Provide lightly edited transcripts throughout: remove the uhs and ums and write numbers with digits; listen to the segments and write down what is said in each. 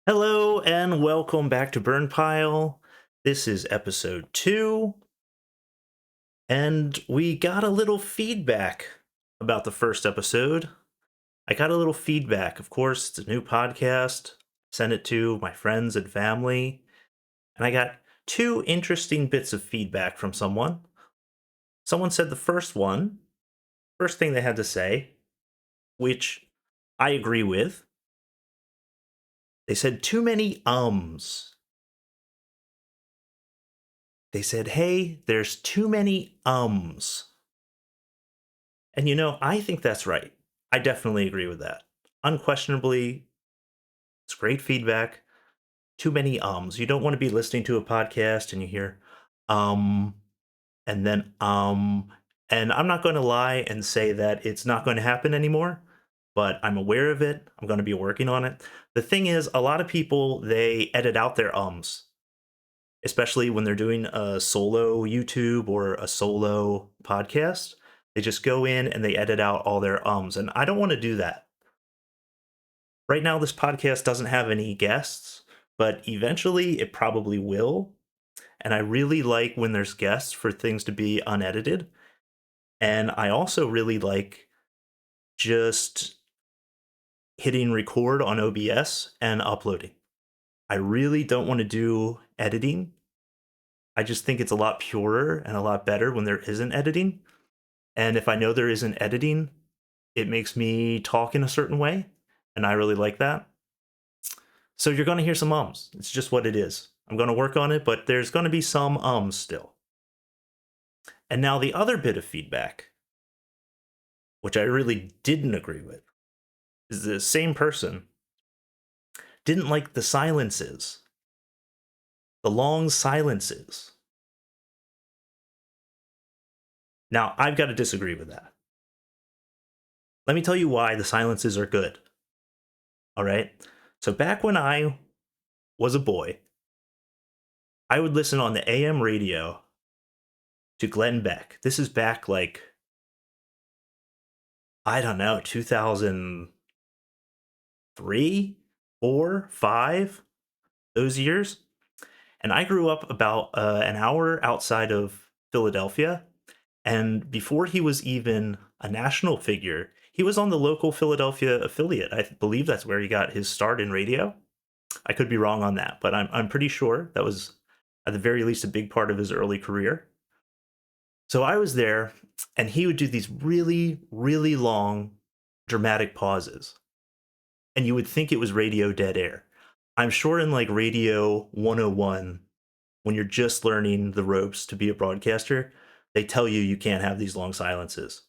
Hello and welcome back to Burn Pile. This is episode 2, and we got a little feedback about the first episode. I got a little feedback. Of course, it's a new podcast. Sent it to my friends and family, and I got two interesting bits of feedback from someone. Someone said the first thing they had to say, which I agree with. They said too many ums. They said, hey, there's too many ums. And I think that's right. I definitely agree with that. Unquestionably, it's great feedback. Too many ums. You don't want to be listening to a podcast and you hear um and then and I'm not going to lie and say that it's not going to happen anymore, but I'm aware of it. I'm going to be working on it. The thing is, a lot of people they edit out their ums, especially when they're doing a solo YouTube or a solo podcast. They just go in and they edit out all their ums, and I don't want to do that. Right now, this podcast doesn't have any guests, but eventually it probably will. And I really like when there's guests for things to be unedited. And I also really like just hitting record on OBS and uploading. I really don't want to do editing. I just think it's a lot purer and a lot better when there isn't editing. And if I know there isn't editing, it makes me talk in a certain way. And I really like that. So you're going to hear some ums. It's just what it is. I'm going to work on it, but there's going to be some ums still. And now the other bit of feedback, which I really didn't agree with, is the same person didn't like the silences, the long silences. Now, I've got to disagree with that. Let me tell you why the silences are good. All right? So back when I was a boy, I would listen on the AM radio to Glenn Beck. This is back like, I don't know, 2003, 4, 5, those years. And I grew up about an hour outside of Philadelphia. And before he was even a national figure, he was on the local Philadelphia affiliate. I believe that's where he got his start in radio. I could be wrong on that, but I'm pretty sure that was at the very least a big part of his early career. So I was there, and he would do these really, really long, dramatic pauses. And you would think it was radio dead air. I'm sure in like Radio 101, when you're just learning the ropes to be a broadcaster, they tell you you can't have these long silences.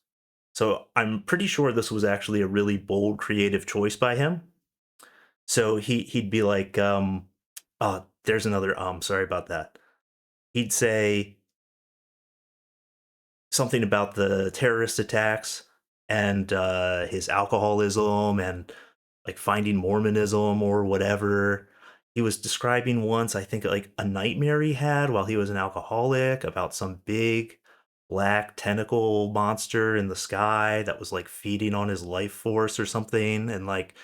So I'm pretty sure this was actually a really bold, creative choice by him. So he'd be like, oh, there's another sorry about that. He'd say something about the terrorist attacks and his alcoholism and like finding Mormonism or whatever. He was describing once, I think, like a nightmare he had while he was an alcoholic about some big black tentacle monster in the sky that was like feeding on his life force or something, and like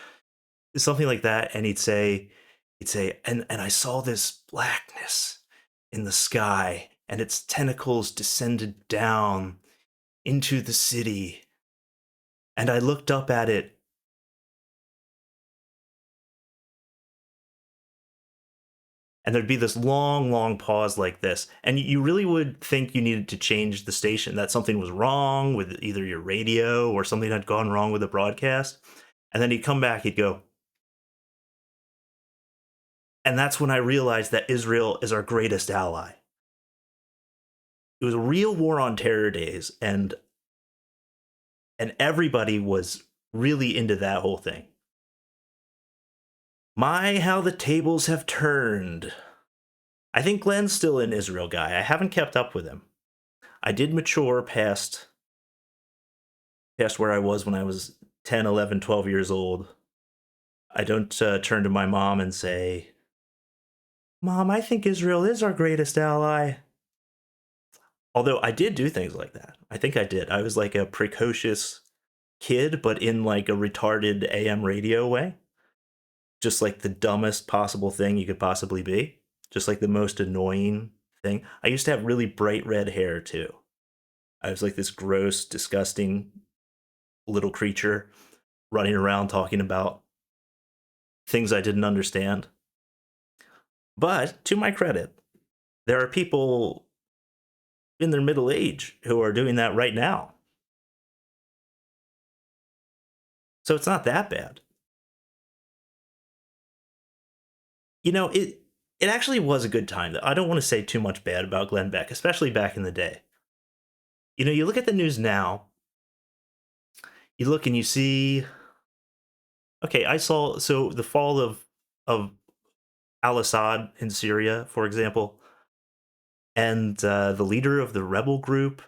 something like that. And he'd say, and I saw this blackness in the sky, and its tentacles descended down into the city, and I looked up at it. And there'd be this long, long pause like this. And you really would think you needed to change the station, that something was wrong with either your radio or something had gone wrong with the broadcast. And then he'd come back, he'd go, and that's when I realized that Israel is our greatest ally. It was a real war on terror days, and everybody was really into that whole thing. My, how the tables have turned. I think Glenn's still an Israel guy. I haven't kept up with him. I did mature past where I was when I was 10, 11, 12 years old. I don't turn to my mom and say, Mom, I think Israel is our greatest ally. Although I did do things like that. I think I did. I was like a precocious kid, but in like a retarded AM radio way. just like the dumbest possible thing you could possibly be, just like the most annoying thing. I used to have really bright red hair too. I was like this gross, disgusting little creature running around talking about things I didn't understand. But to my credit, there are people in their middle age who are doing that right now. So it's not that bad. It actually was a good time. I don't want to say too much bad about Glenn Beck, especially back in the day. You look at the news now, you look and you see, okay, I saw so the fall of al-Assad in Syria, for example, and the leader of the rebel group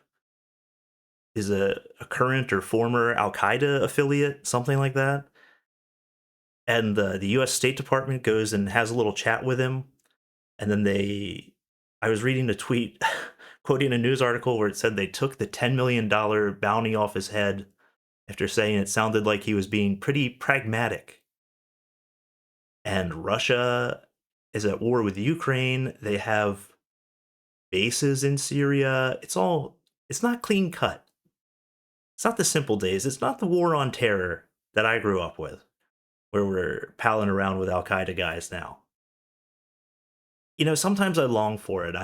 is a current or former Al-Qaeda affiliate, something like that. And the U.S. State Department goes and has a little chat with him, and then I was reading a tweet quoting a news article where it said they took the $10 million bounty off his head after saying it sounded like he was being pretty pragmatic. And Russia is at war with Ukraine. They have bases in Syria. It's not clean cut. It's not the simple days. It's not the war on terror that I grew up with, where we're palling around with Al Qaeda guys now. Sometimes I long for it.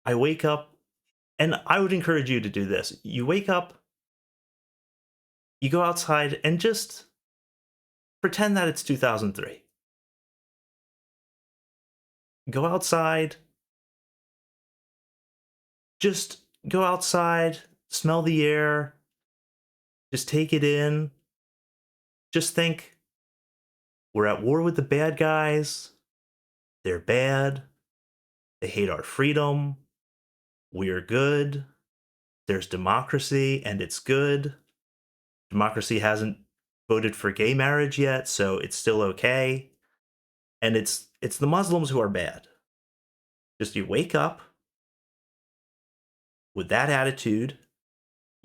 I wake up, and I would encourage you to do this. You wake up, you go outside, and just pretend that it's 2003. Go outside, just go outside, smell the air, just take it in. Just think, we're at war with the bad guys. They're bad. They hate our freedom. We're good. There's democracy, and it's good. Democracy hasn't voted for gay marriage yet, so it's still okay. And it's the Muslims who are bad. Just you wake up with that attitude.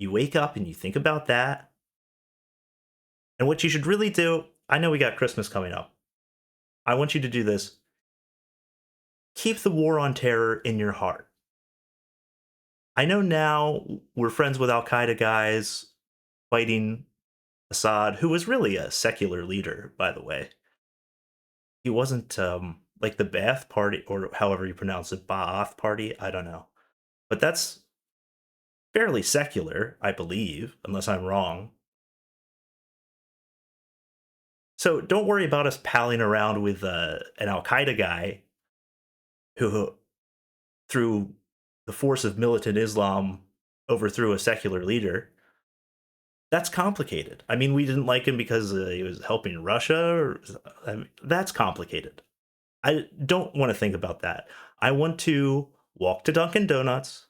You wake up and you think about that. And what you should really do, I know we got Christmas coming up. I want you to do this. Keep the war on terror in your heart. I know now we're friends with Al Qaeda guys fighting Assad, who was really a secular leader, by the way. He wasn't like the Ba'ath Party, or however you pronounce it, Ba'ath Party. I don't know. But that's fairly secular, I believe, unless I'm wrong. So don't worry about us palling around with an Al Qaeda guy who, through the force of militant Islam, overthrew a secular leader. That's complicated. I mean, we didn't like him because he was helping Russia. That's complicated. I don't want to think about that. I want to walk to Dunkin' Donuts.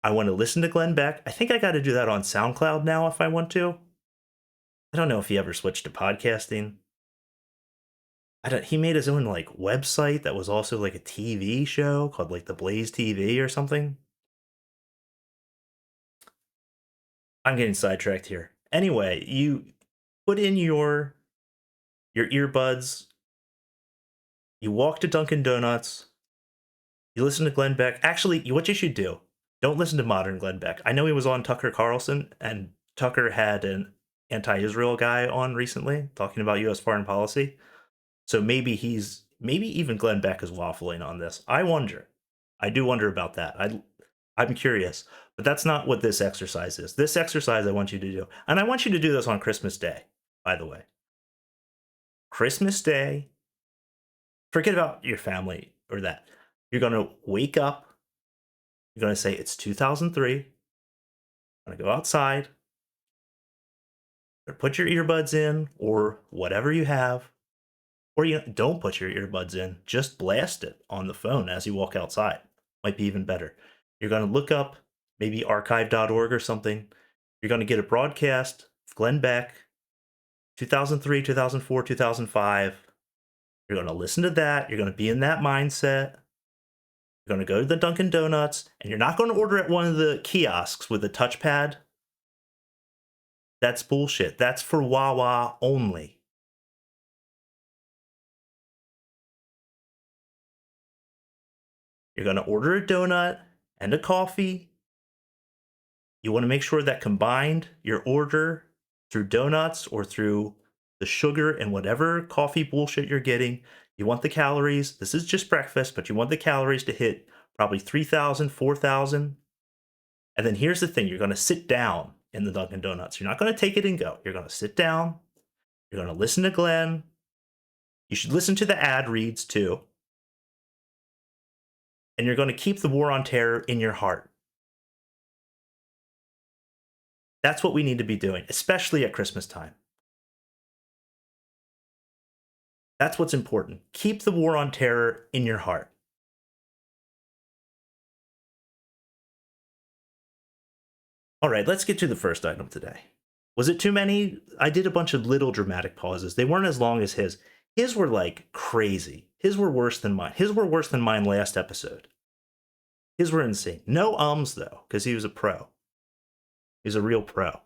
I want to listen to Glenn Beck. I think I got to do that on SoundCloud now if I want to. I don't know if he ever switched to podcasting. He made his own like website that was also like a TV show called like The Blaze TV or something. I'm getting sidetracked here. Anyway, you put in your earbuds, you walk to Dunkin' Donuts, you listen to Glenn Beck. Actually, what you should do, don't listen to modern Glenn Beck. I know he was on Tucker Carlson, and Tucker had an anti-Israel guy on recently talking about U.S. foreign policy. So maybe even Glenn Beck is waffling on this. I wonder. I do wonder about that. I'm curious. But that's not what this exercise is. This exercise I want you to do. And I want you to do this on Christmas Day, by the way. Christmas Day, forget about your family or that. You're going to wake up. You're going to say, it's 2003. I'm going to go outside. Or put your earbuds in or whatever you have. Or don't put your earbuds in. Just blast it on the phone as you walk outside. Might be even better. You're going to look up maybe archive.org or something. You're going to get a broadcast of Glenn Beck, 2003, 2004, 2005. You're going to listen to that. You're going to be in that mindset. You're going to go to the Dunkin' Donuts, and you're not going to order at one of the kiosks with a touchpad. That's bullshit. That's for Wawa only. You're going to order a donut and a coffee. You want to make sure that combined your order through donuts or through the sugar and whatever coffee bullshit you're getting, you want the calories. This is just breakfast, but you want the calories to hit probably 3,000, 4,000. And then here's the thing, you're going to sit down in the Dunkin' Donuts. You're not going to take it and go. You're going to sit down. You're going to listen to Glenn. You should listen to the ad reads too. And you're going to keep the war on terror in your heart. That's what we need to be doing, especially at Christmas time. That's what's important. Keep the war on terror in your heart. All right, let's get to the first item today. Was it too many? I did a bunch of little dramatic pauses. They weren't as long as his. His were like crazy. His were worse than mine. His were worse than mine last episode. His were insane. No ums though, because he was a pro. He's a real pro.